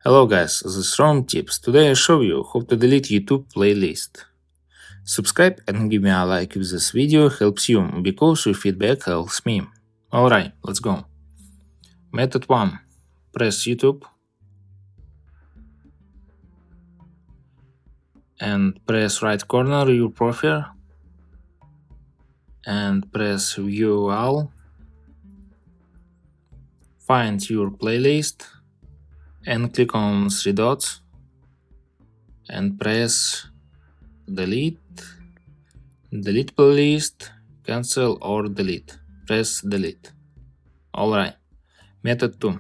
Hello guys, this is Ron Tips. Today I show you how to delete YouTube playlist. Subscribe and give me a like if this video helps you, because your feedback helps me. Alright, let's go. Method 1. Press YouTube and press right corner your profile and press View All. Find your playlist and click on three dots and press Delete, Delete playlist, Cancel or Delete. Press Delete. Alright. Method 2.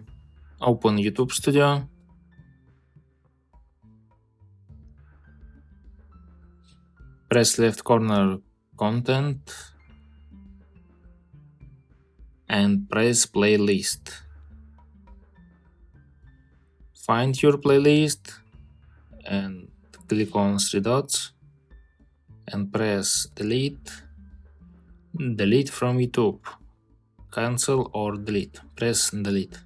Open YouTube Studio. Press left corner Content and press Playlist. Find your playlist and click on three dots and press Delete, Delete from YouTube, Cancel or Delete. Press Delete.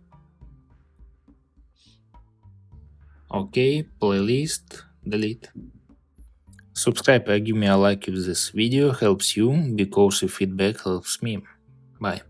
OK, playlist, delete. Subscribe and give me a like if this video helps you, because your feedback helps me. Bye.